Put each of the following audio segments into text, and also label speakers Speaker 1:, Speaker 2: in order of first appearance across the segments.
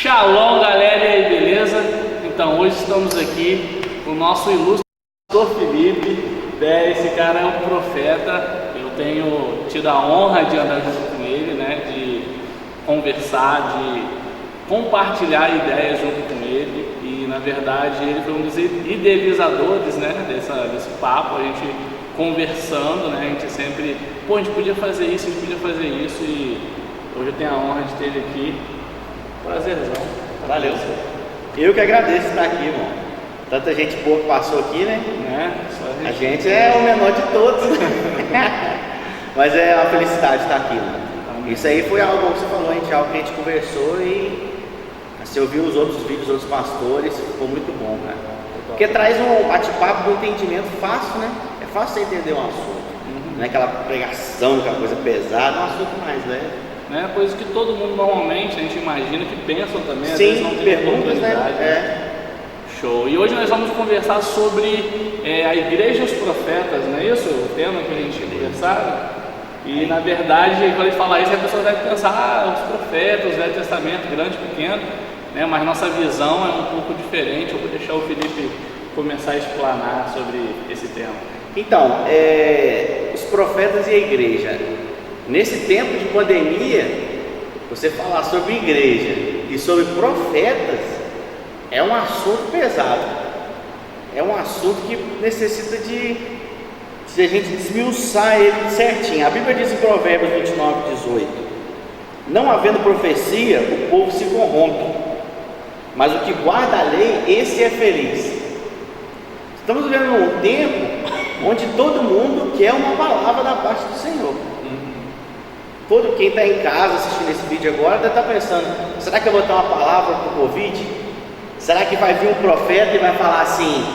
Speaker 1: Shalom, galera, e aí, beleza? Então, hoje estamos aqui com o nosso ilustre pastor Felipe. Esse cara é um profeta. Eu tenho tido a honra de andar junto com ele, né? De conversar, de compartilhar ideias junto com ele. E, na verdade, ele foi um dos idealizadores, né? Desse papo, a gente conversando, né? A gente sempre, a gente podia fazer isso, e hoje eu tenho a honra de ter ele aqui. Prazerzão.
Speaker 2: Valeu. Eu que agradeço estar aqui, irmão. Tanta gente boa que passou aqui, né?
Speaker 1: Só
Speaker 2: a gente é o menor de todos. Mas é uma felicidade estar aqui, né? Isso aí foi algo que você falou, algo que a gente conversou e você ouviu os outros vídeos dos outros pastores, ficou muito bom, cara. Porque traz um bate-papo, um entendimento fácil, né? É fácil você entender um assunto. Não é aquela pregação, aquela coisa pesada, é um assunto mais leve.
Speaker 1: Coisa que todo mundo normalmente, a gente imagina que pensam também, às
Speaker 2: Sim,
Speaker 1: vezes não tem
Speaker 2: perguntas,
Speaker 1: né? Show. E hoje nós vamos conversar sobre a igreja e os profetas, não é isso? O tema que a gente conversava. E na verdade, quando a gente fala isso, a pessoa deve pensar, os profetas, o Velho Testamento, grande e pequeno, né? Mas nossa visão é um pouco diferente. Eu vou deixar o Felipe começar a explanar sobre esse tema.
Speaker 2: Então, os profetas e a igreja. Nesse tempo de pandemia, você falar sobre igreja e sobre profetas é um assunto pesado. É um assunto que necessita de a gente desmiuçar ele certinho. A Bíblia diz em Provérbios 29:18: não havendo profecia, o povo se corrompe, mas o que guarda a lei, esse é feliz. Estamos vivendo um tempo onde todo mundo quer uma palavra da parte do Senhor. Todo quem está em casa assistindo esse vídeo agora deve estar pensando: será que eu vou ter uma palavra para o Covid? Será que vai vir um profeta e vai falar assim: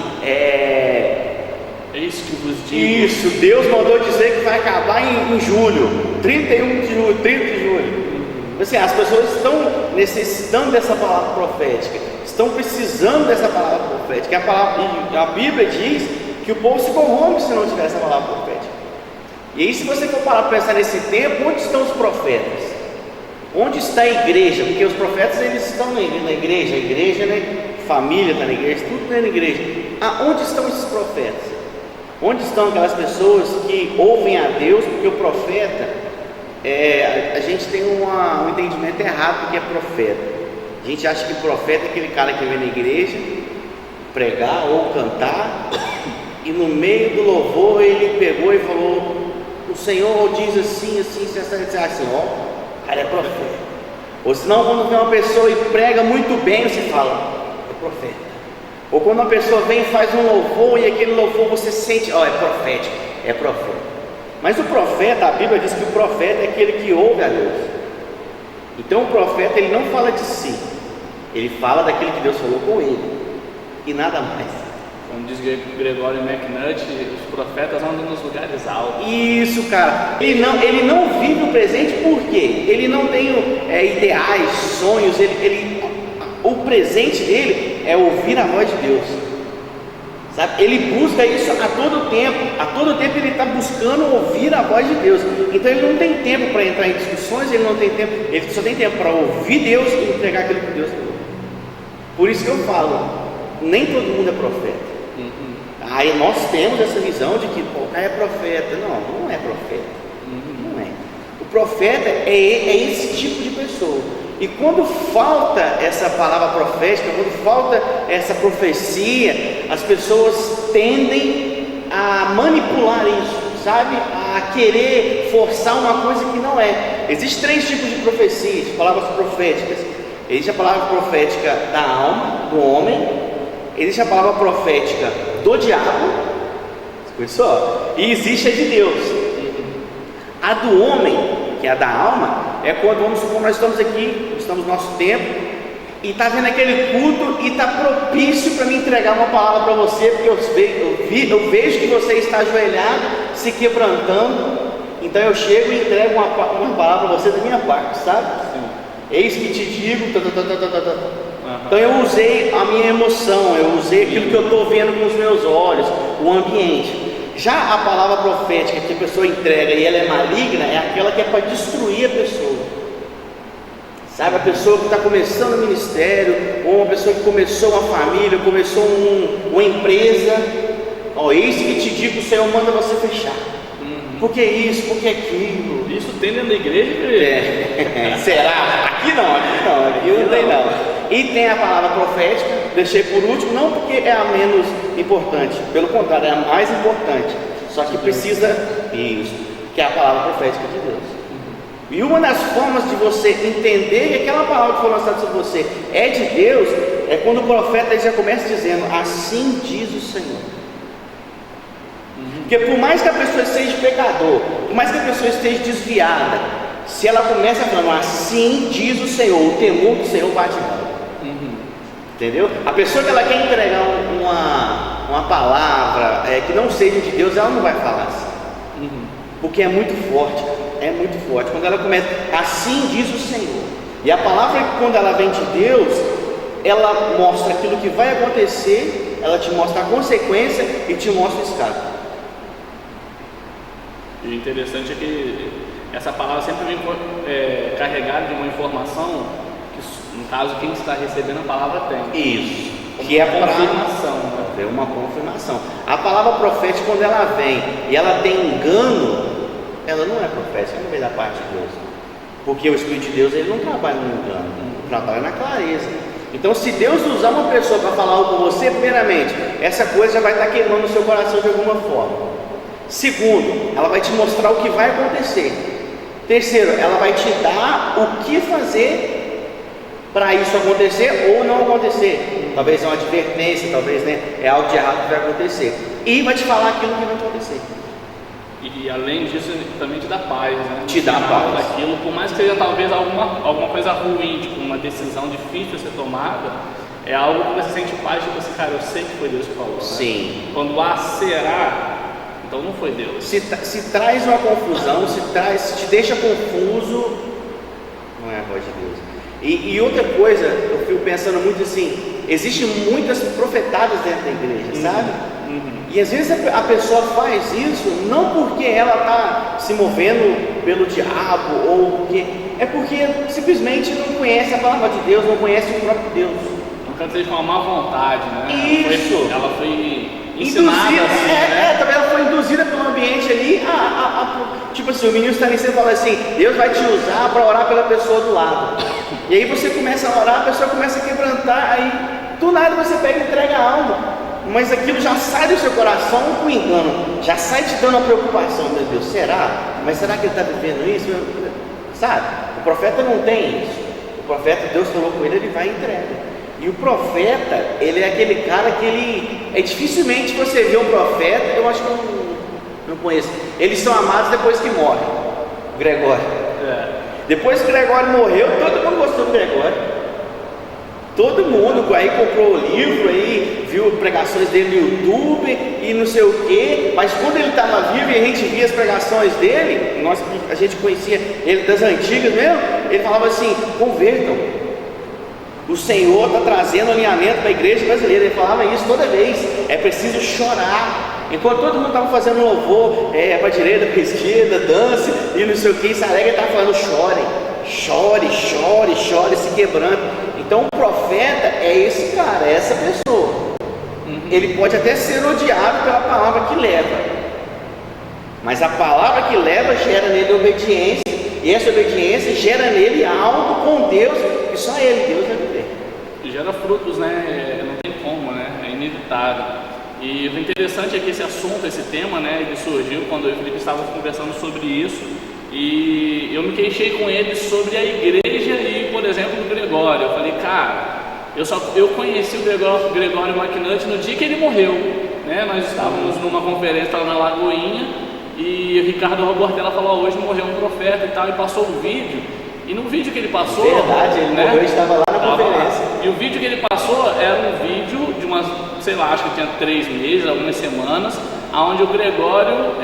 Speaker 1: isso que vos digo.
Speaker 2: Isso, Deus mandou dizer que vai acabar em julho, 31 de julho, 30 de julho. Assim, as pessoas estão necessitando dessa palavra profética, estão precisando dessa palavra profética. A Bíblia diz que o povo se corrompe se não tiver essa palavra profética. E aí, se você for parar para pensar nesse tempo, onde estão os profetas? Onde está a igreja? Porque os profetas, eles estão na igreja, a igreja, né? Família está na igreja, tudo está na igreja. Onde estão esses profetas? Onde estão aquelas pessoas que ouvem a Deus? Porque o profeta, a gente tem um entendimento errado do que é profeta. A gente acha que profeta é aquele cara que vem na igreja pregar ou cantar, e no meio do louvor ele pegou e falou: o Senhor diz assim, assim, cara, é profeta. Ou senão, quando vem uma pessoa e prega muito bem, você fala: é profeta. Ou quando uma pessoa vem e faz um louvor, e aquele louvor você sente: é profético, é profeta. Mas o profeta, a Bíblia diz que o profeta é aquele que ouve a Deus. Então o profeta, ele não fala de si, ele fala daquilo que Deus falou com ele, e nada mais.
Speaker 1: Como diz Gregório McNutt, os profetas andam nos lugares altos.
Speaker 2: Isso, cara. Ele não vive o presente, por quê? Ele não tem ideais, sonhos. O presente dele é ouvir a voz de Deus, sabe? Ele busca isso a todo tempo. A todo tempo ele está buscando ouvir a voz de Deus. Então ele não tem tempo para entrar em discussões. Ele só tem tempo para ouvir Deus e entregar aquilo que Deus falou. Por isso que eu falo, nem todo mundo é profeta. Aí nós temos essa visão de que o cara é profeta. Não é profeta. Não é. O profeta é esse tipo de pessoa. E quando falta essa palavra profética, quando falta essa profecia, as pessoas tendem a manipular isso, sabe? A querer forçar uma coisa que não é. Existem 3 tipos de profecias, de palavras proféticas. Existe a palavra profética da alma, do homem. Existe a palavra profética do diabo, e existe a de Deus. A do homem, que é a da alma, é quando, vamos supor, nós estamos aqui, estamos no nosso tempo, e está vendo aquele culto e está propício para me entregar uma palavra para você, porque eu vejo que você está ajoelhado, se quebrantando. Então eu chego e entrego uma palavra para você da minha parte, sabe? Sim. Eis que te digo. Então eu usei a minha emoção, eu usei aquilo que eu estou vendo com os meus olhos, o ambiente. Já a palavra profética que a pessoa entrega e ela é maligna, é aquela que é para destruir a pessoa, Sabe, a pessoa que está começando o ministério, ou uma pessoa que começou uma família, começou uma empresa, eis que te digo, o Senhor manda você fechar. Por que isso, por que aquilo?
Speaker 1: Isso tem dentro da igreja?
Speaker 2: Será? Aqui não tem não. E tem a palavra profética, deixei por último, não porque é a menos importante, pelo contrário, é a mais importante. Só que precisa isso, que é a palavra profética de Deus. E uma das formas de você entender que aquela palavra que foi lançada sobre você é de Deus, é quando o profeta já começa dizendo, assim diz o Senhor. Porque por mais que a pessoa seja pecador, por mais que a pessoa esteja desviada, se ela começa falando, assim diz o Senhor, o temor do Senhor bate nela. Entendeu? A pessoa que ela quer entregar uma palavra que não seja de Deus, ela não vai falar assim. Porque é muito forte. É muito forte. Quando ela começa, assim diz o Senhor. E a palavra, quando ela vem de Deus, ela mostra aquilo que vai acontecer, ela te mostra a consequência e te mostra o escape.
Speaker 1: E o interessante é que essa palavra sempre vem carregada de uma informação que, no caso, quem está recebendo a palavra tem.
Speaker 2: Isso. Que é a confirmação. É uma confirmação. A palavra profética, quando ela vem e ela tem engano, ela não é profética, não vem da parte de Deus. Porque o Espírito de Deus, ele não trabalha no engano, ele trabalha na clareza. Então, se Deus usar uma pessoa para falar algo com você, primeiramente, essa coisa já vai estar queimando no seu coração de alguma forma. Segundo, ela vai te mostrar o que vai acontecer. Terceiro, ela vai te dar o que fazer para isso acontecer ou não acontecer. Talvez é uma advertência, talvez é algo de errado que vai acontecer. E vai te falar aquilo que vai acontecer.
Speaker 1: E além disso, também te dá paz, né?
Speaker 2: Te dá paz.
Speaker 1: Daquilo, por mais que seja talvez alguma coisa ruim, tipo uma decisão difícil de ser tomada, é algo que você sente paz, tipo assim, cara, eu sei que foi Deus que falou.
Speaker 2: Sim.
Speaker 1: Né? Quando há será, então não foi Deus.
Speaker 2: Se traz uma confusão, se te deixa confuso, não é a voz de Deus. E outra coisa, eu fico pensando muito assim, existem muitas profetadas dentro da igreja, sabe? E às vezes a pessoa faz isso não porque ela está se movendo pelo diabo, ou porque é porque simplesmente não conhece a palavra de Deus, não conhece o próprio Deus.
Speaker 1: Não quer dizer com uma má vontade, né?
Speaker 2: Isso.
Speaker 1: Ela foi ensinada
Speaker 2: induzida,
Speaker 1: assim, né?
Speaker 2: Também ela foi induzida pelo ambiente ali, tipo assim, o menino está ali, você fala assim, Deus vai te usar para orar pela pessoa do lado. E aí você começa a orar, a pessoa começa a quebrantar, aí do nada você pega e entrega a alma. Mas aquilo já sai do seu coração com engano, já sai te dando uma preocupação, meu Deus, será? Mas será que ele está vivendo isso? Sabe? O profeta não tem isso. O profeta, Deus falou com ele, ele vai e entrega. E o profeta, ele é aquele cara que ele... dificilmente você vê um profeta, eu acho que eu não conheço. Eles são amados depois que morrem. Gregório. Depois que Gregório morreu, todo mundo gostou do Gregório. Todo mundo aí comprou o livro, aí viu pregações dele no YouTube e não sei o que, mas quando ele estava vivo e a gente via as pregações dele, a gente conhecia ele das antigas mesmo, ele falava assim, convertam, o Senhor está trazendo alinhamento para a igreja brasileira. Ele falava isso toda vez, é preciso chorar. Enquanto todo mundo estava fazendo louvor, para a direita, para a esquerda, dance e não sei o que, Salega estava falando, chore, se quebrando. Então o profeta é esse cara, é essa pessoa. Ele pode até ser odiado pela palavra que leva, mas a palavra que leva gera nele obediência, e essa obediência gera nele algo com Deus que só Deus vai viver.
Speaker 1: Gera frutos, né? Não tem como, né? É inevitável. E o interessante é que esse assunto, esse tema, né, ele surgiu quando eu e o Felipe estávamos conversando sobre isso, e eu me queixei com ele sobre a igreja e, por exemplo, o Gregório. Eu falei, cara, eu conheci o Gregório McNutt no dia que ele morreu, né? Nós estávamos numa conferência lá na Lagoinha e o Ricardo Robortella falou, hoje morreu um profeta e tal, e passou o vídeo. E no vídeo que ele passou...
Speaker 2: Verdade, ele morreu, eu estava lá na conferência.
Speaker 1: E o vídeo que ele passou era um vídeo de umas, sei lá, acho que tinha 3 meses, algumas semanas, onde o Gregório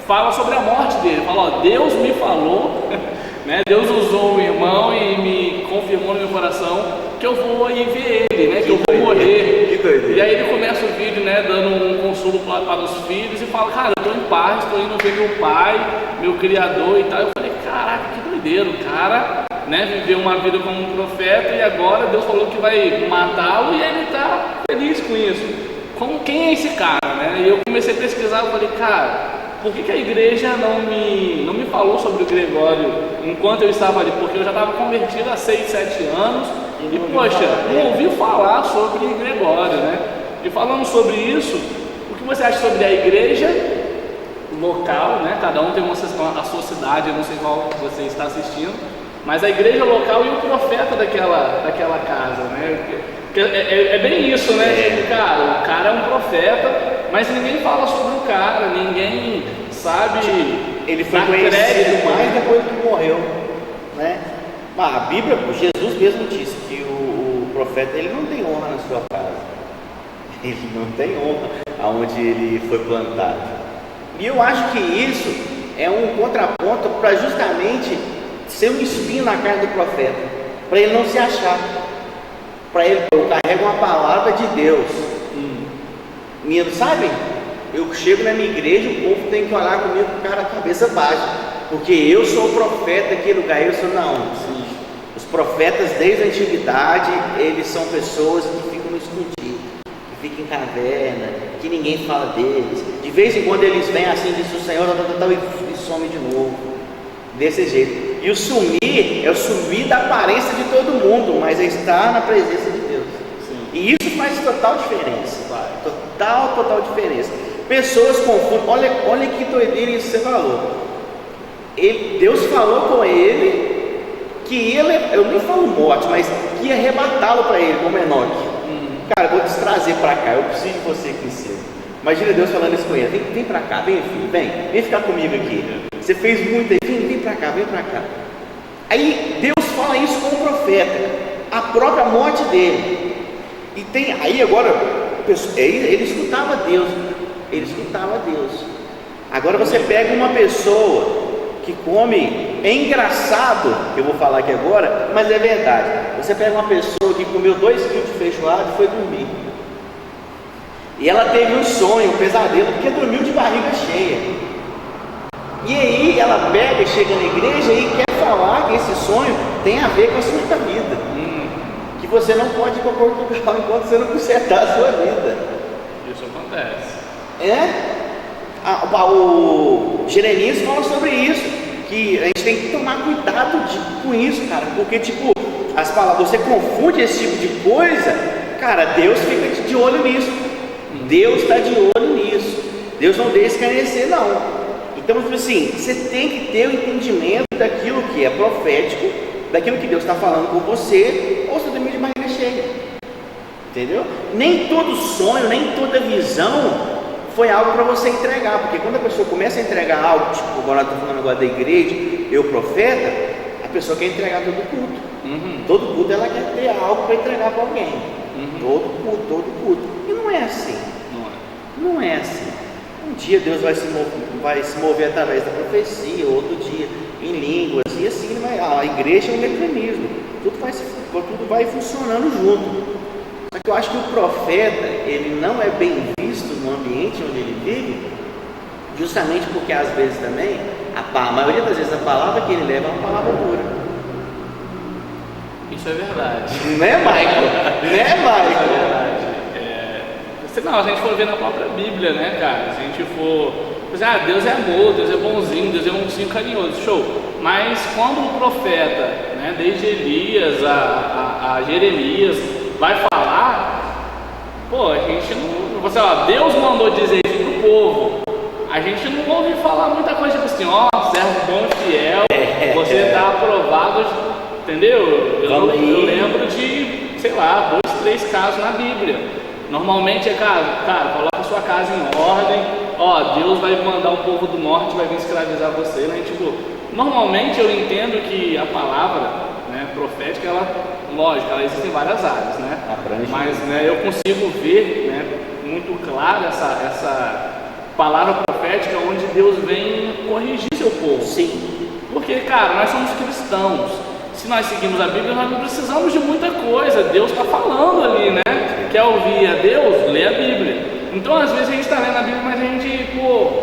Speaker 1: fala sobre a morte dele. Fala, ó, Deus me falou, né? Deus usou o irmão e me confirmou no meu coração que eu vou ir ver ele, né? Que eu vou morrer.
Speaker 2: Que doideira.
Speaker 1: E aí ele começa o vídeo, né, dando um consolo para os filhos e fala, cara, eu estou em paz, estou indo ver meu pai, meu criador e tal. Eu falei, caraca, que doideiro, o cara, né, viveu uma vida como um profeta e agora Deus falou que vai matá-lo e ele está feliz com isso. Quem é esse cara, né? E eu comecei a pesquisar e falei, cara, por que a igreja não me falou sobre o Gregório enquanto eu estava ali? Porque eu já estava convertido há 6, 7 anos e poxa, não ouvi falar sobre Gregório, né? E falando sobre isso, o que você acha sobre a igreja local, né? Cada um tem a sua cidade, eu não sei qual você está assistindo, mas a igreja local e o profeta daquela casa, né? É bem isso, né? Tipo, cara, o cara é um profeta, mas ninguém fala sobre o cara, ninguém sabe.
Speaker 2: Ele foi conhecido mais depois que morreu, né? Mas a Bíblia, Jesus mesmo disse que o profeta ele não tem honra na sua casa, ele não tem honra aonde ele foi plantado. E eu acho que isso é um contraponto para justamente ser um espinho na carne do profeta, para ele não se achar. Para ele, eu carrego uma palavra de Deus. E sabe, eu chego na minha igreja, o povo tem que olhar comigo com cara cabeça baixa, porque eu sou o profeta daquele lugar. Eu sou, não. Sim. Os profetas desde a antiguidade, eles são pessoas que ficam no escondido, que ficam em caverna, que ninguém fala deles. De vez em quando eles vêm assim, diz o Senhor, e some de novo, desse jeito. E o sumir é o sumir da aparência de todo mundo, mas é estar na presença de Deus. Sim. E isso faz total diferença, total diferença. Pessoas confundem, olha que doideira isso que você falou. Deus falou com ele que eu nem falo morte, mas que ia arrebatá-lo para ele, como Enoque. Cara, eu vou te trazer para cá, eu preciso de você aqui em cima. Imagina Deus falando isso com ele: vem para cá, vem filho, vem ficar comigo aqui. Você fez muito aí, vem para cá, vem para cá. Aí Deus fala isso com o profeta, a própria morte dele. E tem, aí agora, ele escutava Deus, Agora você pega uma pessoa que come, é engraçado, que eu vou falar aqui agora, mas é verdade. Você pega uma pessoa que comeu 2 quilos de feijoada e foi dormir. E ela teve um sonho, um pesadelo, porque dormiu de barriga cheia. E aí ela pega e chega na igreja e quer falar que esse sonho tem a ver com a sua vida. Que você não pode ir para Portugal enquanto você não consertar a sua vida.
Speaker 1: Isso acontece.
Speaker 2: O Jeremias fala sobre isso, que a gente tem que tomar cuidado com isso, cara, porque tipo, as palavras, você confunde esse tipo de coisa, cara, Deus fica de olho nisso. Deus está de olho nisso. Deus não deixa escarnecer, não. Então, assim, você tem que ter o entendimento daquilo que é profético, daquilo que Deus está falando com você, ou você dormir de barriga cheia. Entendeu? Nem todo sonho, nem toda visão foi algo para você entregar, porque quando a pessoa começa a entregar algo, tipo, agora eu estou falando agora da igreja, eu profeta, a pessoa quer entregar todo culto. Todo culto ela quer ter algo para entregar para alguém. Todo culto. E não é assim. Não é assim. Um dia Deus vai se mover através da profecia, outro dia em línguas, e assim a igreja é um mecanismo, tudo vai funcionando junto. Só que eu acho que o profeta, ele não é bem visto no ambiente onde ele vive, justamente porque às vezes também, a maioria das vezes a palavra que ele leva é uma palavra dura.
Speaker 1: Isso é verdade.
Speaker 2: Né, Michael?
Speaker 1: Isso é verdade. Não, a gente for ver na própria Bíblia, né, cara? Se a gente for dizer, Deus é amor, Deus é bonzinho, Deus é um ursinho carinhoso, show. Mas quando o profeta, né, desde Elias a Jeremias, vai falar, a gente não, sei lá, Deus mandou dizer isso pro povo, a gente não ouve falar muita coisa tipo assim, servo bom e fiel, você está aprovado, entendeu? Eu lembro de, sei lá, 2, 3 casos na Bíblia. Normalmente é, cara, coloca a sua casa em ordem, Deus vai mandar o povo do norte, vai vir escravizar você, né? Tipo, normalmente eu entendo que a palavra, né, profética, ela existe em várias áreas, né? Mas, né, eu consigo ver, né, muito claro essa palavra profética onde Deus vem corrigir seu povo.
Speaker 2: Sim.
Speaker 1: Porque, cara, nós somos cristãos. Se nós seguimos a Bíblia, nós não precisamos de muita coisa. Deus está falando ali, né? Quer ouvir a Deus? Lê a Bíblia. Então, às vezes a gente está lendo a Bíblia, mas a gente,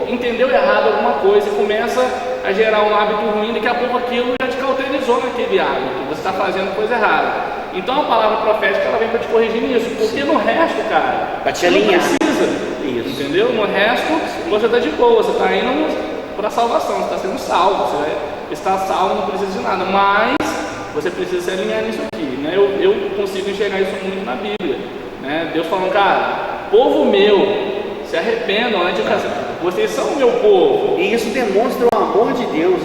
Speaker 1: entendeu errado alguma coisa e começa a gerar um hábito ruim. Daqui a pouco aquilo já te cauterizou. enraizou naquele hábito, você está fazendo coisa errada. Então a palavra profética ela vem para te corrigir nisso, porque no resto, cara,
Speaker 2: Para te
Speaker 1: você não
Speaker 2: alinhar.
Speaker 1: precisa.
Speaker 2: Isso.
Speaker 1: Entendeu? No resto, você está de boa, você está indo para a salvação, você está sendo salvo, você está salvo, não precisa de nada, mas você precisa se alinhar nisso aqui, né? Eu consigo enxergar isso muito na Bíblia, né? Deus falando, cara, povo meu, se arrependam antes de vocês são o meu povo.
Speaker 2: E isso demonstra o amor de Deus,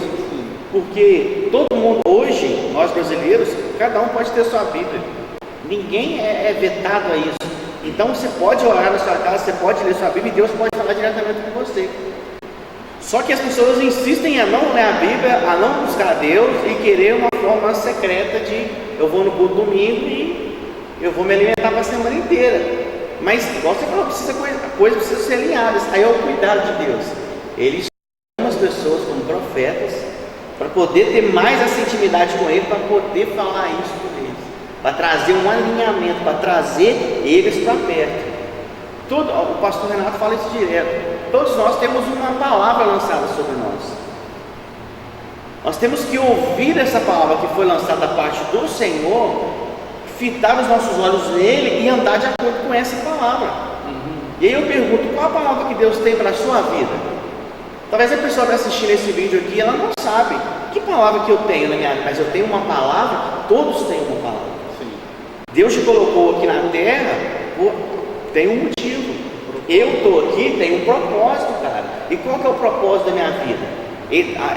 Speaker 2: porque todo mundo, hoje, nós brasileiros, cada um pode ter sua Bíblia, ninguém é vetado a isso. Então você pode orar na sua casa, você pode ler sua Bíblia e Deus pode falar diretamente com você. Só que as pessoas insistem a não ler a Bíblia, a não buscar Deus e querer uma forma secreta de eu vou no culto domingo e eu vou me alimentar para a semana inteira. Mas, igual você falou, a coisa precisa ser alinhada. Aí é o cuidado de Deus. Ele chama as pessoas como profetas para poder ter mais essa intimidade com Ele, para poder falar isso com eles, para trazer um alinhamento, para trazer eles para perto. O pastor Renato fala isso direto. Todos nós temos uma palavra lançada sobre nós. Nós temos que ouvir essa palavra que foi lançada da parte do Senhor, fitar os nossos olhos nele e andar de acordo com essa palavra. E aí eu pergunto, qual a palavra que Deus tem para a sua vida? Talvez a pessoa que está assistindo esse vídeo aqui, ela não sabe que palavra que eu tenho na minha vida, mas eu tenho uma palavra, todos têm uma palavra.
Speaker 1: Sim.
Speaker 2: Deus te colocou aqui na terra, tem um motivo. Eu estou aqui, tem um propósito, cara. E qual que é o propósito da minha vida?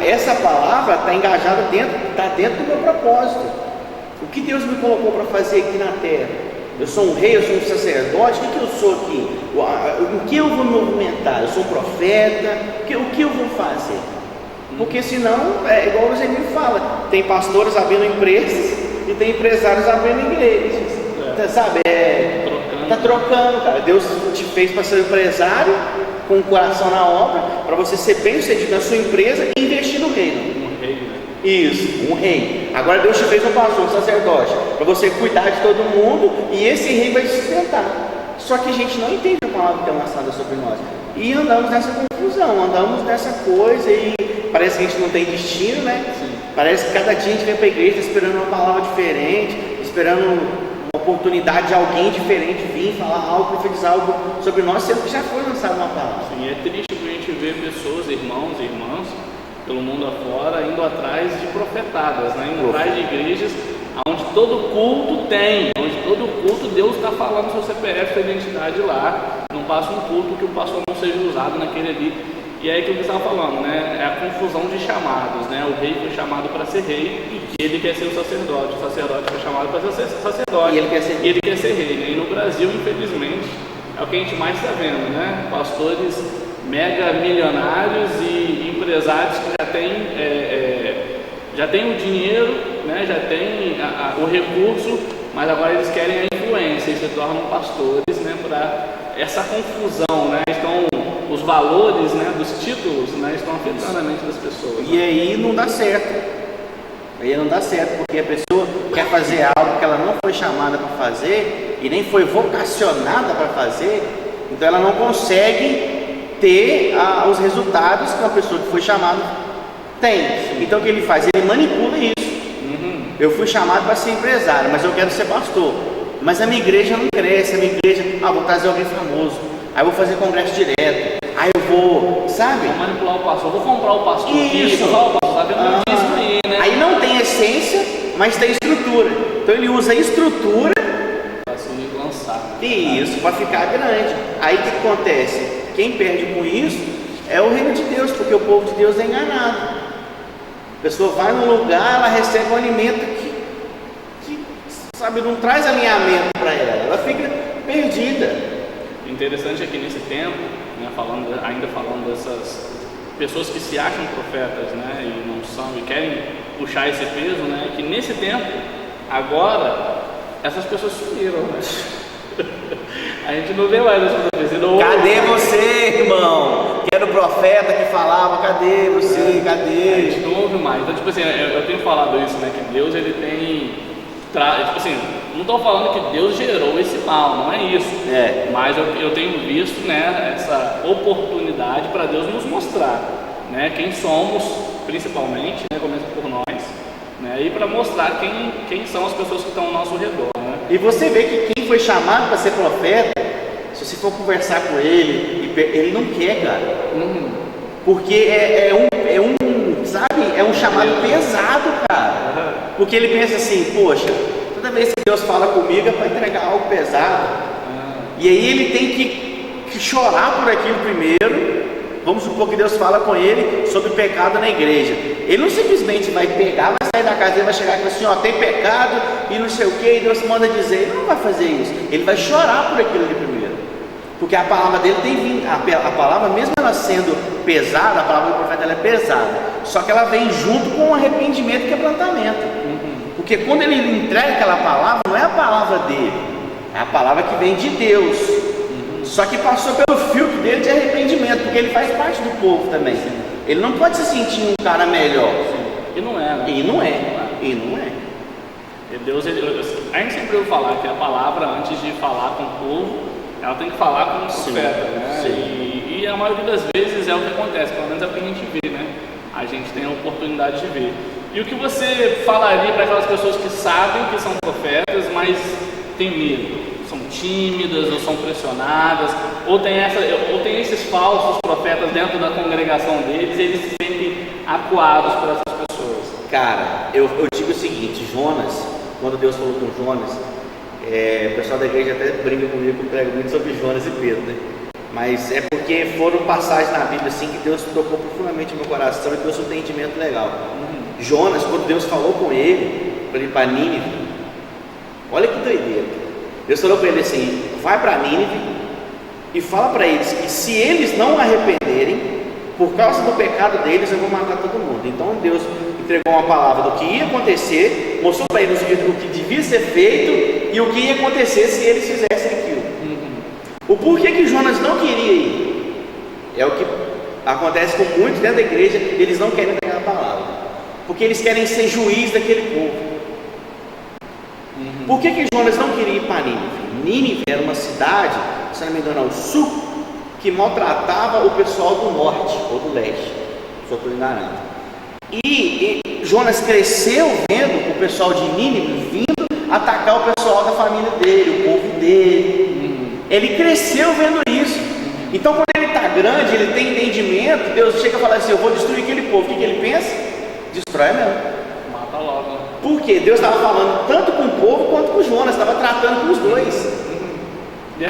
Speaker 2: Essa palavra está engajada dentro do meu propósito. O que Deus me colocou para fazer aqui na terra? Eu sou um rei, eu sou um sacerdote, o que eu sou aqui? Em que eu vou me movimentar? Eu sou um profeta? O que eu vou fazer? Porque senão, é igual o Zemir fala, tem pastores abrindo empresas e tem empresários abrindo igrejas. Sabe, está trocando, cara. Deus te fez para ser empresário, com o coração na obra, para você ser bem sucedido na sua empresa e investir no reino.
Speaker 1: Um rei, né?
Speaker 2: Isso, um rei. Agora Deus te fez um pastor, um sacerdote, para você cuidar de todo mundo e esse rei vai te sustentar. Só que a gente não entende a palavra que é lançada sobre nós. E andamos nessa confusão, andamos nessa coisa e parece que a gente não tem destino, né?
Speaker 1: Sim.
Speaker 2: Parece que cada dia a gente vem para a igreja esperando uma palavra diferente, esperando uma oportunidade de alguém diferente vir falar algo, profetizar algo sobre nós, sendo que já foi lançada uma palavra.
Speaker 1: Sim, é triste que a gente vê pessoas, irmãos e irmãs, pelo mundo afora, indo atrás de profetadas, né? Indo atrás de igrejas onde todo culto tem, onde todo culto Deus está falando seu CPF, sua identidade lá, não passa um culto que o pastor não seja usado naquele ali. E aí que eu estava falando, né? É a confusão de chamados, né? O rei foi chamado para ser rei e ele quer ser o sacerdote foi chamado para ser sacerdote
Speaker 2: E ele quer ser
Speaker 1: rei, né? E no Brasil, infelizmente, é o que a gente mais está vendo, né? Pastores mega milionários e empresários que já têm o dinheiro, né? Já têm o recurso, mas agora eles querem a influência e se tornam pastores, né? Para essa confusão, né? Os valores, né, dos títulos, né, estão afetando a mente das pessoas.
Speaker 2: E aí não dá certo. Aí não dá certo, porque a pessoa quer fazer algo que ela não foi chamada para fazer e nem foi vocacionada para fazer, então ela não consegue ter os resultados que uma pessoa que foi chamada tem. Então o que ele faz? Ele manipula isso. Eu fui chamado para ser empresário, mas eu quero ser pastor. Mas a minha igreja não cresce, a minha igreja, vou trazer alguém famoso, aí eu vou fazer congresso direto, aí eu vou, sabe?
Speaker 1: Vou manipular o pastor, vou comprar o pastor.
Speaker 2: Isso.
Speaker 1: Vou comprar o pastor, tá vendo isso aí, né?
Speaker 2: Aí não tem essência, mas tem estrutura. Então ele usa a estrutura
Speaker 1: para se lançar.
Speaker 2: Isso, para ficar grande. Aí o que acontece? Quem perde com isso é o reino de Deus, porque o povo de Deus é enganado. A pessoa vai num lugar, ela recebe um alimento que sabe, não traz alinhamento para ela, ela fica perdida.
Speaker 1: Interessante é que nesse tempo, né, ainda falando dessas pessoas que se acham profetas, né, e não são, e querem puxar esse peso, né, que nesse tempo, agora, essas pessoas sumiram, né? A gente não vê mais essas pessoas.
Speaker 2: Cadê você, irmão? Que era o profeta que falava, cadê você, cadê?
Speaker 1: A gente não ouve mais. Então, tipo assim, eu tenho falado isso, né, que Deus, ele tem... Tipo assim, não estou falando que Deus gerou esse mal, não é isso. Mas eu tenho visto, né, essa oportunidade para Deus nos mostrar, né, quem somos, principalmente, né, começa por nós, né? E para mostrar quem são as pessoas que estão ao nosso redor, né?
Speaker 2: E você vê que quem foi chamado para ser profeta, se você for conversar com ele não quer, cara. Porque sabe, é um chamado pesado, cara. Porque ele pensa assim, poxa, toda vez que Deus fala comigo é para entregar algo pesado. E aí ele tem que chorar por aquilo primeiro. Vamos supor que Deus fala com ele sobre pecado na igreja. Ele não simplesmente vai pegar, vai sair da casa dele, vai chegar e falar assim, ó, tem pecado e não sei o que, e Deus manda dizer. Ele não vai fazer isso. Ele vai chorar por aquilo ali primeiro. Porque a palavra dele tem vindo, a palavra, mesmo ela sendo pesada, a palavra do profeta ela é pesada. Só que ela vem junto com o arrependimento e quebrantamento. Porque quando ele entrega aquela palavra, não é a palavra dele, é a palavra que vem de Deus. Só que passou pelo filtro dele de arrependimento, porque ele faz parte do povo também. Ele não pode se sentir um cara melhor.
Speaker 1: E não é, né?
Speaker 2: E não é.
Speaker 1: E Deus, a gente sempre ouve falar que a palavra, antes de falar com o povo, ela tem que falar com o profeta, né? E a maioria das vezes é o que acontece, pelo menos é o que a gente vê, né? A gente tem a oportunidade de ver. E o que você falaria para aquelas pessoas que sabem que são profetas, mas têm medo? São tímidas, ou são pressionadas, ou tem esses falsos profetas dentro da congregação deles, e eles se sentem acuados por essas pessoas?
Speaker 2: Cara, eu digo o seguinte, Jonas, quando Deus falou com Jonas, o pessoal da igreja até brinca comigo que eu prego muito sobre Jonas e Pedro, né? Mas é porque foram passagens na Bíblia assim que Deus tocou profundamente no meu coração e trouxe um entendimento legal. Jonas, quando Deus falou com ele, para ir para Nínive, olha que doideira. Deus falou para ele assim, vai para Nínive e fala para eles que se eles não arrependerem, por causa do pecado deles eu vou matar todo mundo. Então Deus entregou uma palavra do que ia acontecer, mostrou para eles o que devia ser feito e o que ia acontecer se eles fizessem aquilo. O porquê que Jonas não queria ir, é o que acontece com muitos dentro da igreja, eles não querem entregar a palavra, porque eles querem ser juiz daquele povo. Por que Jonas não queria ir para Nínive? Nínive era uma cidade, se não me engano, ao sul, que maltratava o pessoal do norte ou do leste, se eu estou enganado. E Jonas cresceu vendo o pessoal de Nínive vindo atacar o pessoal da família dele, o povo dele. Ele cresceu vendo isso. Então quando ele está grande, ele tem entendimento, Deus chega e fala assim, eu vou destruir aquele povo. O que ele pensa? Destrói mesmo.
Speaker 1: Mata logo.
Speaker 2: Por quê? Deus estava falando tanto com o povo quanto com Jonas, estava tratando com os dois.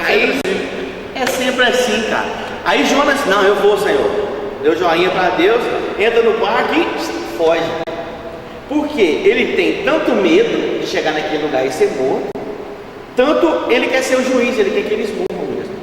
Speaker 2: Aí, é sempre assim, cara. Aí Jonas, não, eu vou, Senhor. Deu joinha para Deus, entra no barco e foge. Por quê? Ele tem tanto medo de chegar naquele lugar e ser morto, tanto ele quer ser o juiz, ele quer que eles morram mesmo.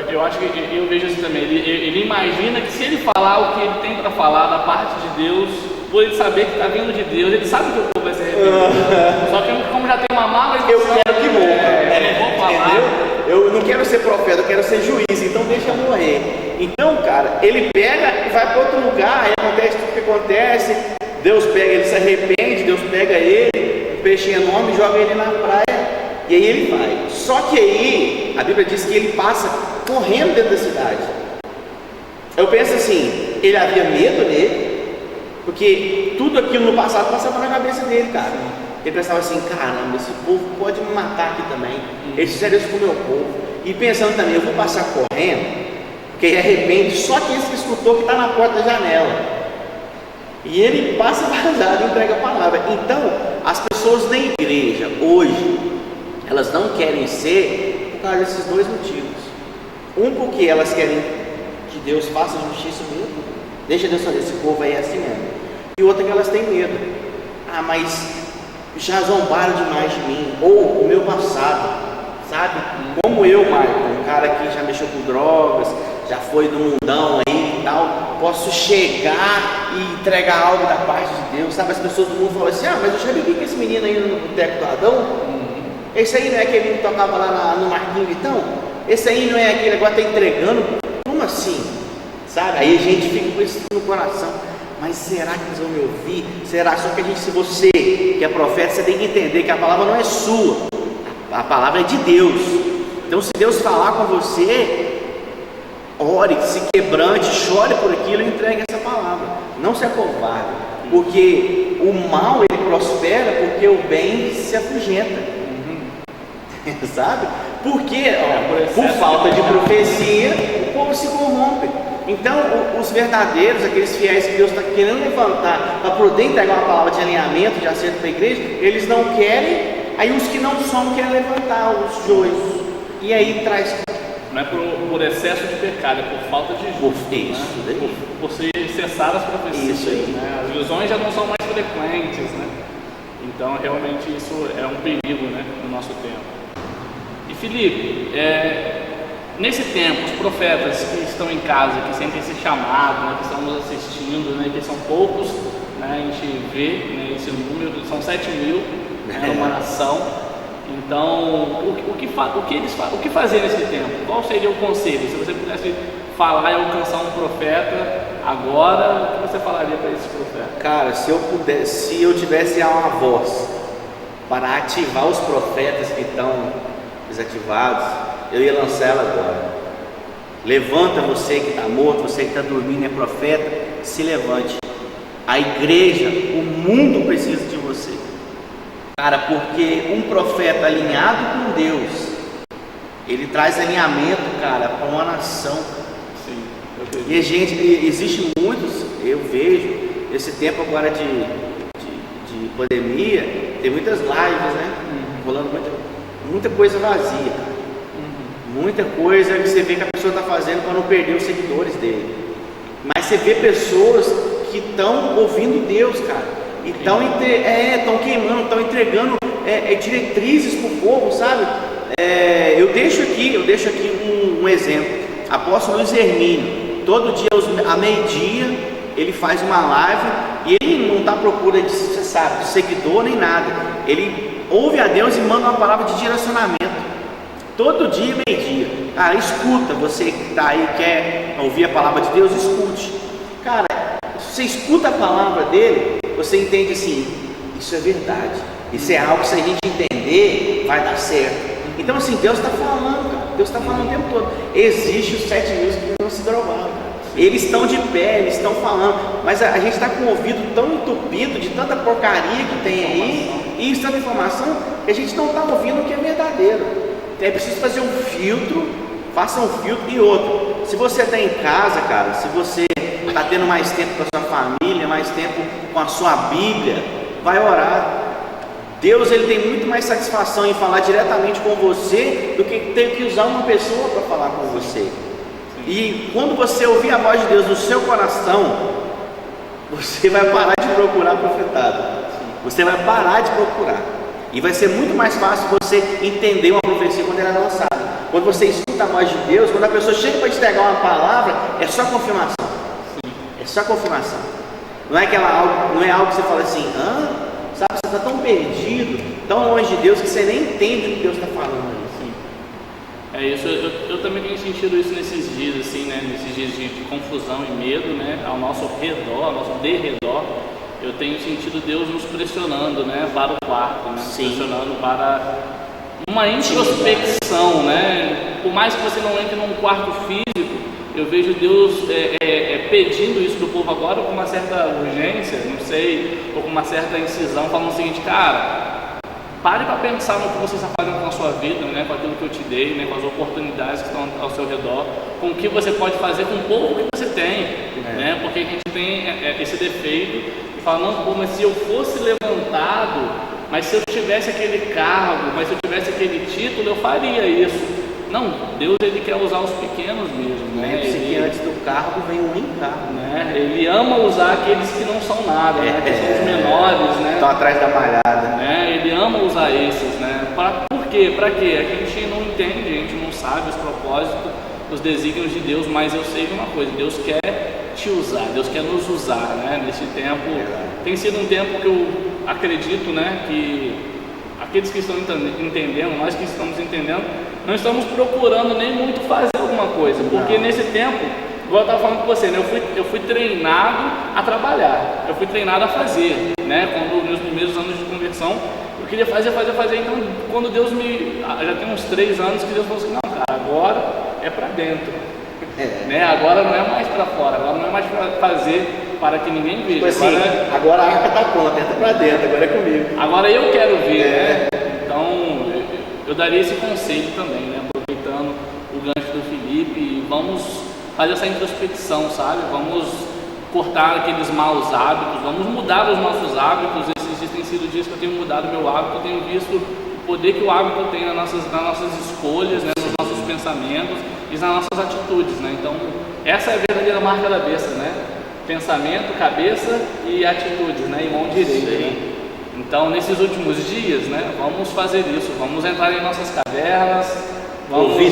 Speaker 1: Eu acho que eu vejo isso também. Ele imagina que se ele falar o que ele tem para falar da parte de Deus, por ele saber que está vindo de Deus, ele sabe que o povo vai se arrepender. Só que como já tem uma mala,
Speaker 2: eu quero que morra.
Speaker 1: Eu não vou falar.
Speaker 2: Entendeu? Eu não quero ser profeta, eu quero ser juiz, então deixa eu morrer. Então, cara, ele pega e vai para outro lugar, aí acontece tudo o que acontece. Deus pega, ele se arrepende, Deus pega ele, um peixe enorme, joga ele na praia, e aí ele vai. Só que aí, a Bíblia diz que ele passa correndo dentro da cidade. Eu penso assim, ele havia medo dele, porque tudo aquilo no passado passava na cabeça dele, cara. Ele pensava assim, caramba, esse povo pode me matar aqui também. Eles fizeram isso com o meu povo. E pensando também, eu vou passar correndo, porque ele arrepende só que esse escutou que está na porta da janela. E ele passa vazado e entrega a palavra. Então, as pessoas na igreja hoje, elas não querem ser por causa desses dois motivos. Um, porque elas querem que Deus faça justiça mesmo. Deixa Deus fazer, esse povo aí é assim mesmo. E outra, que elas têm medo. Ah, mas já zombaram demais de mim. Ou o meu passado, sabe? Como eu, Michael, um cara que já mexeu com drogas, já foi do mundão aí e tal, posso chegar e entregar algo da parte de Deus, sabe? As pessoas do mundo falam assim, ah, mas eu já liguei com esse menino aí no boteco do Adão. Esse aí não é aquele que tocava lá no Marquinhos Vitão? Esse aí não é aquele agora está entregando? Como assim? Sabe? Aí a gente fica com isso no coração. Mas será que eles vão me ouvir? Será? Só que se você que é profeta, você tem que entender que a palavra não é sua, a palavra é de Deus. Então, se Deus falar com você, ore, se quebrante, chore por aquilo e entregue essa palavra. Não se acovarde. porque o mal ele prospera porque o bem se afugenta. Sabe? Porque por falta de profecia o povo se corrompe. Então os verdadeiros, aqueles fiéis que Deus está querendo levantar para poder entregar uma palavra de alinhamento, de acerto para a igreja, eles não querem. Aí os que não são querem levantar os joios. E aí traz.
Speaker 1: Não é por excesso de pecado, é por falta de justo.
Speaker 2: Isso,
Speaker 1: né? Por se cessar as profecias.
Speaker 2: Isso aí.
Speaker 1: Né? As visões já não são mais frequentes. Né? Então realmente isso é um perigo, né, no nosso tempo. E Felipe, nesse tempo, os profetas que estão em casa, que sentem esse chamado, né, que estão nos assistindo, né, que são poucos, né, a gente vê, né, esse número, são 7.000, né, uma nação. Então, o que fazer nesse tempo? Qual seria o conselho? Se você pudesse falar e alcançar um profeta agora, o que você falaria para esse profeta?
Speaker 2: Cara, se eu tivesse uma voz para ativar os profetas que estão desativados, eu ia lançar ela agora. Levanta, você que está morto, você que está dormindo, é profeta, se levante. A igreja, o mundo precisa de você, cara, porque um profeta alinhado com Deus, ele traz alinhamento, cara, para uma nação.
Speaker 1: Sim,
Speaker 2: e gente, existe muitos, eu vejo, esse tempo agora de pandemia, tem muitas lives, né? Rolando muita coisa vazia, muita coisa que você vê que a pessoa está fazendo para não perder os seguidores dele. Mas você vê pessoas que estão ouvindo Deus, cara, e estão queimando, estão entregando diretrizes para o povo, sabe? Eu deixo aqui um exemplo. Apóstolo Luiz Hermínio, todo dia a meio-dia ele faz uma live e ele não está à procura de seguidor nem nada. Ele ouve a Deus e manda uma palavra de direcionamento. Todo dia, meio-dia. Cara, escuta, você que está aí, quer ouvir a palavra de Deus, escute. Cara, se você escuta a palavra dele, você entende assim, isso é verdade. Isso é algo que se a gente entender, vai dar certo. Então assim, Deus está falando, cara. Deus está falando o tempo todo. Existe os 7.000 que não se drogaram, cara. Eles estão de pé, eles estão falando, mas a gente está com o ouvido tão entupido de tanta porcaria que tem aí, e tanta informação, que a gente não está ouvindo o que é verdadeiro. Então é preciso fazer um filtro, faça um filtro. E outro, se você está em casa, cara, se você está tendo mais tempo com a sua família, mais tempo com a sua Bíblia, vai orar. Deus ele tem muito mais satisfação em falar diretamente com você do que ter que usar uma pessoa para falar com você. E quando você ouvir a voz de Deus no seu coração, você vai parar de procurar profetado. Você vai parar de procurar. E vai ser muito mais fácil você entender uma profecia quando ela é lançada. Quando você escuta a voz de Deus, quando a pessoa chega para te entregar uma palavra, é só confirmação. É só confirmação. Não é algo que você fala assim, sabe, você está tão perdido, tão longe de Deus, que você nem entende o que Deus está falando.
Speaker 1: É isso, eu também tenho sentido isso nesses dias, assim, né? Nesses dias de confusão e medo, né? Ao nosso redor, ao nosso derredor, eu tenho sentido Deus nos pressionando, né? Para o quarto, né? Nos pressionando para uma introspecção, né? Por mais que você não entre num quarto físico, eu vejo Deus pedindo isso do povo agora com uma certa urgência, não sei, ou com uma certa incisão, falando o seguinte, cara, pare para pensar no que você está fazendo com a sua vida, né, com aquilo que eu te dei, né, com as oportunidades que estão ao seu redor, com o que você pode fazer com o pouco que você tem, né, porque a gente tem esse defeito de falar, não, pô, mas se eu fosse levantado, mas se eu tivesse aquele cargo, mas se eu tivesse aquele título, eu faria isso. Não, Deus ele quer usar os pequenos mesmo, né?
Speaker 2: Que antes do cargo vem um encargo,
Speaker 1: né? Ele ama usar aqueles que não são nada, né? Que são os menores, né?
Speaker 2: Estão atrás da malhada.
Speaker 1: Né? Ele ama usar esses, né? Por quê? Para quê? É que a gente não entende, a gente não sabe os propósitos, os desígnios de Deus, mas eu sei de uma coisa, Deus quer te usar, Deus quer nos usar, né? Nesse tempo, tem sido um tempo que eu acredito, né? Que aqueles que estão entendendo, nós que estamos entendendo, não estamos procurando nem muito fazer alguma coisa, porque nesse tempo, igual eu estava falando com você, né, eu fui treinado a trabalhar, eu fui treinado a fazer, né, quando nos primeiros anos de conversão, eu queria fazer, então quando Deus já tem uns 3 anos que Deus falou assim, não cara, agora é para dentro, né, agora não é mais para fora, agora não é mais para fazer para que ninguém veja.
Speaker 2: Tipo assim, agora a arca está pronta, entra para dentro, agora é comigo.
Speaker 1: Agora eu quero ver, né? Então eu daria esse conselho também, né? Aproveitando o gancho do Felipe, e vamos fazer essa introspecção, sabe? Vamos cortar aqueles maus hábitos, vamos mudar os nossos hábitos. Esses têm sido dias que eu tenho mudado meu hábito, eu tenho visto o poder que o hábito tem nas nossas escolhas, né? Nos nossos pensamentos e nas nossas atitudes, né? Então essa é a verdadeira marca da besta, né? Pensamento, cabeça e atitudes, né? E mão direita, né? Então nesses últimos dias, né? Vamos fazer isso, vamos entrar em nossas cavernas, vamos ouvir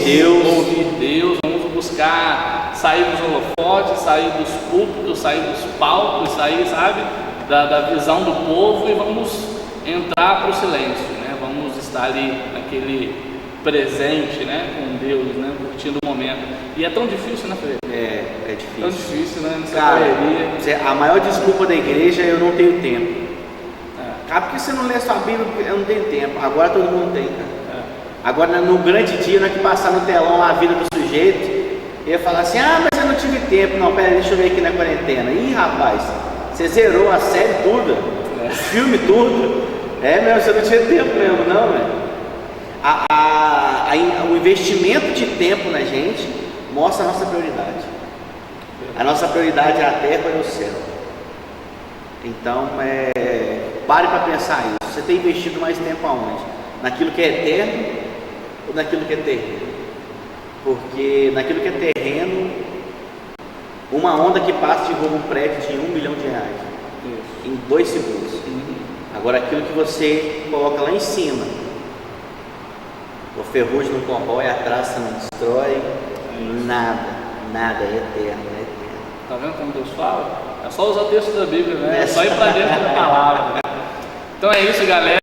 Speaker 1: Deus, vamos buscar sair dos holofotes, sair dos púlpitos, sair dos palcos, sair, sabe, da visão do povo, e vamos entrar para o silêncio, né? Vamos estar ali naquele presente, né, com Deus, né, curtindo o momento. E é tão difícil, né, Felipe?
Speaker 2: É difícil.
Speaker 1: Tão difícil, né?
Speaker 2: Cara, a maior desculpa da igreja é eu não tenho tempo. Cara, porque você não lê sua Bíblia? Eu não tenho tempo. Agora todo mundo tem, cara. Agora no grande dia, na que passar no telão a vida do sujeito, ele ia falar assim: ah, mas eu não tive tempo. Não, pera, deixa eu ver aqui na quarentena. Ih, rapaz, você zerou a série toda, o filme tudo. É mesmo, você não tinha tempo mesmo, não, velho. O investimento de tempo na gente mostra a nossa prioridade. A nossa prioridade é a terra e o céu. Então, pare para pensar isso. Você tem investido mais tempo aonde? Naquilo que é eterno ou naquilo que é terreno? Porque naquilo que é terreno, uma onda que passa te rouba um prédio de R$1 milhão em 2 segundos. Agora aquilo que você coloca lá em cima, o ferrugem não corrói, a traça não destrói, nada, é eterno, é eterno.
Speaker 1: Tá vendo como Deus fala? É só usar o texto da Bíblia, né? É só ir para dentro da palavra, né? Então é isso, galera.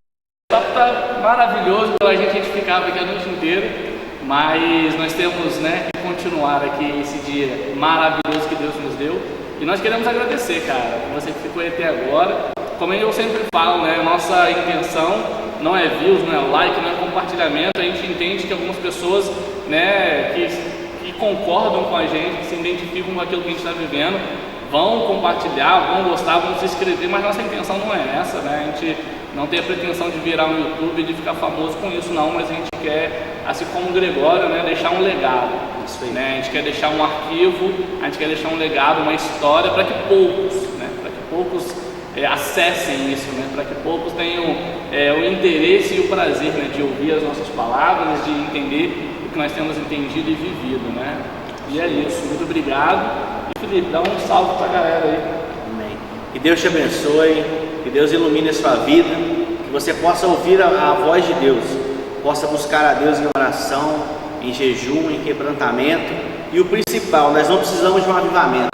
Speaker 1: O papo tá maravilhoso, a gente ficava aqui a noite inteira, mas nós temos, né, que continuar aqui esse dia maravilhoso que Deus nos deu, e nós queremos agradecer, cara, que você ficou aí até agora. Como eu sempre falo, né, nossa intenção não é views, não é like, não é compartilhamento. A gente entende que algumas pessoas, né, que concordam com a gente, que se identificam com aquilo que a gente está vivendo, vão compartilhar, vão gostar, vão se inscrever, mas nossa intenção não é essa, né? A gente não tem a pretensão de virar um YouTube e de ficar famoso com isso, não, mas a gente quer, assim como o Gregório, né, deixar um legado, né? A gente quer deixar um arquivo, a gente quer deixar um legado, uma história, para que poucos acessem isso, né? Para que poucos tenham o interesse e o prazer, né, de ouvir as nossas palavras, de entender o que nós temos entendido e vivido, né? E é isso, muito obrigado. E Felipe, dá um salve para a galera aí.
Speaker 2: Amém. Que Deus te abençoe, que Deus ilumine a sua vida, que você possa ouvir a voz de Deus, possa buscar a Deus em oração, em jejum, em quebrantamento. E o principal, nós não precisamos de um avivamento,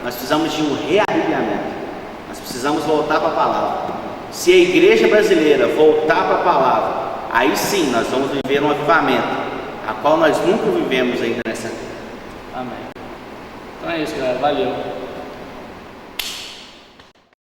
Speaker 2: nós precisamos de um reavivamento. Nós precisamos voltar para a palavra. Se a igreja brasileira voltar para a palavra, aí sim nós vamos viver um avivamento, a qual nós nunca vivemos ainda nessa terra.
Speaker 1: Amém. Então é isso, galera. Valeu.